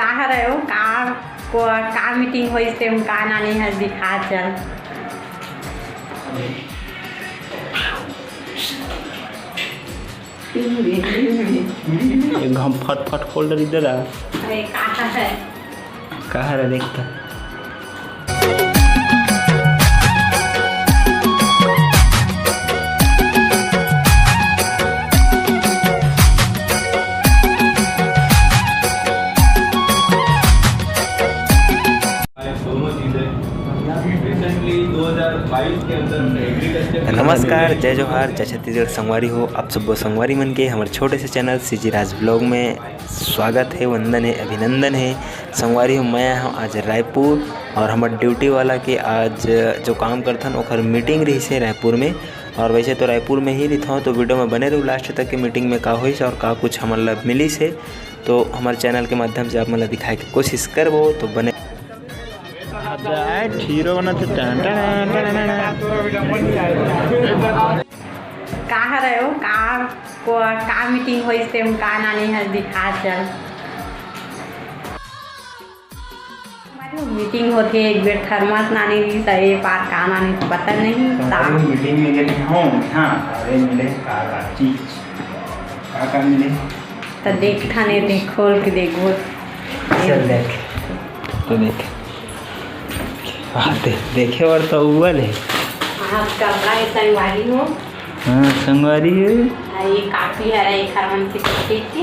कहाँ रहे हो का मीटिंग हुई से हम का नानी है दिखा चल हम फट फोल्डर इधर आ। अरे कहाँ है देखता। नमस्कार, जय जोहार, जय छत्तीसगढ़। संगवारी हो आप सब संगवारी मन के हमारे छोटे से चैनल सीजी राज ब्लॉग में स्वागत है, वंदन है, अभिनंदन है। संगवारी हो मैं हूँ आज रायपुर और हमारे ड्यूटी वाला के आज जो काम करथन ओखर मीटिंग रही से रायपुर में। और वैसे तो रायपुर में ही रहता हूँ, तो वीडियो में बने रहो लास्ट तक के मीटिंग में का हुई और का कुछ हमारे मिली से, तो हमारे चैनल के माध्यम से आप मतलब दिखाए की कोशिश करबो तो बने हीरो बना तो कहाँ रहे हो का मीटिंग हुई से हम का नानी है दिखा चल। मीटिंग होती है एक बेर थर्मस नानी दी सही पार का नानी तो पता नहीं मीटिंग में गए हूं। हां अरे मिले का चीज का मिले तो देख थाने देख खोल के देखो। चल देख तो देख देखे और तो उबल है। हाँ कपड़ा संगवारी हो। हाँ संगवारी है। ये काफी है एक हरमन की थी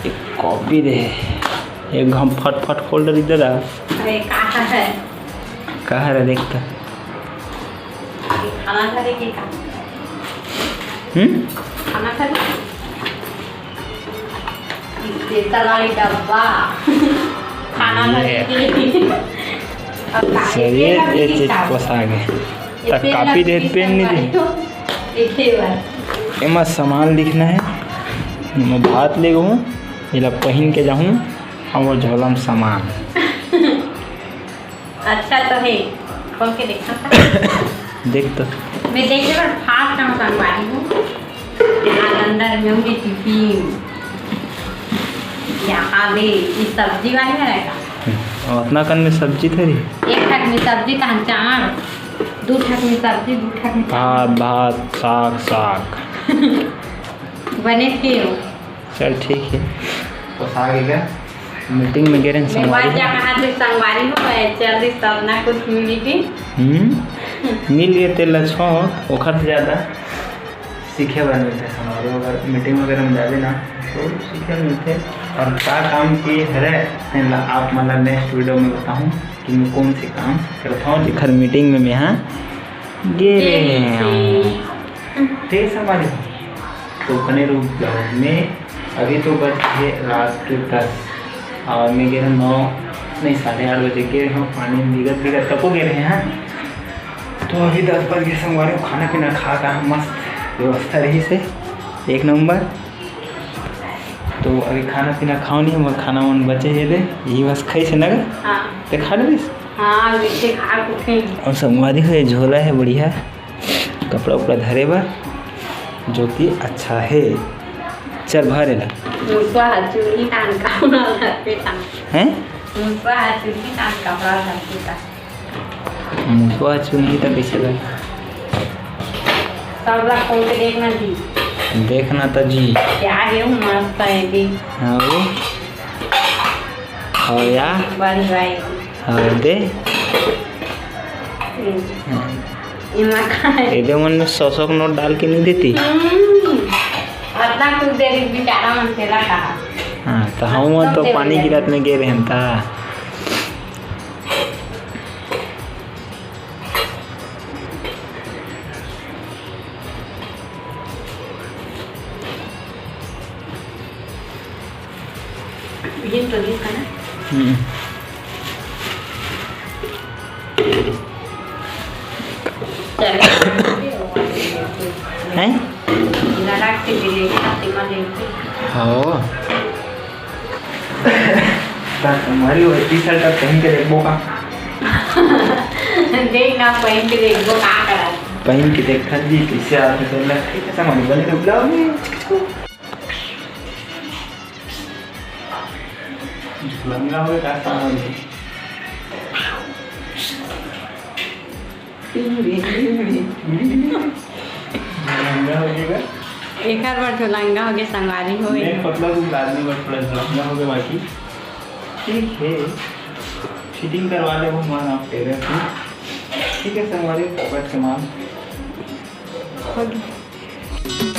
एक कॉपी दे एक हम फट फोल्डर इधर आ। अरे कहाँ है देखता। खाना खा रही का खाना खा रही डब्बा खाना खा रही चलिए ये चीज पोसा गए तक कापी दे पेन नहीं दे एमा सामान लिखना है। मैं भात ले गूँ इला पहन के जाऊँ और झोला में सामान। अच्छा तो है खोल के देखना देख तो मैं देख ले फास्ट हम संगवारी हूँ। यहाँ अंदर में होंगे टिफिन यहाँ दे ये सब्जी वाली है रहेगा उतना कन में सब्जी थी। एक ठक में सब्जी का चार दो ठक में सब्जी दो ठक में भात साग बने थे। चल ठीक है तो आगे मीटिंग में गए संगवारी हो चल रही सब ना कुछ मिली थी मिल गए थे लच्छो ओखर से ज़्यादा सीखे बन मिलते हमारे अगर मीटिंग वगैरह में जाते ना तो सीखे मिलते। और क्या काम किए है आप मतलब नेक्स्ट वीडियो में बताऊँ कि मैं कौन से काम करता हूँ। जिखर मीटिंग में मैं यहाँ गे ठीक संभाली तो बने रुक जाओ। मैं अभी तो बज गए रात के 10 और मैं गए 9 नहीं 8:30 बजे गए हम पानी में भीगत तको गए रहे हैं। तो अभी 10 बज गए संगवारी खाना पीना खा कर मस्त व्यवस्था रही से एक नंबर। तो अभी खाना पीना खाओ नहीं मगर खाना मन बचे है दे यही बस खाई से नगर तो खा ले और संगवारी है झोला है बढ़िया कपड़ा उपड़ा धरे बा जो कि अच्छा है। चल भरे ला मुसवा चुनी तक कैसे लगे सब लोग खोल के देखना जी देखना तो जी क्या है मस्त है दी। हाँ वो और या बड़ी भाई और दे ये मन में 100 नोट डाल के नहीं देती। अतना कुछ देरी बेचारा मन तेरा कहा। हाँ तो हम तो पानी गिरत में गए रहन था। तो देखा ना हैं हाँ हमारी टी शर्ट पहन के देखो का देखना पहन के देखो का करा पहन के देखा जी कैसे आते चल रहा है कैसा मन बने तो ब्लाउज में लंगा हो गया लंगा हो गया एक बार तो लंगा हो गया संगवारी हो मैं पतला दूँ आदमी बट थोड़ा लंगा हो गया बाकी ठीक है फिटिंग करवा ले वो मान आप कह रहे थे ठीक है संगवारी बैठ के मान गया।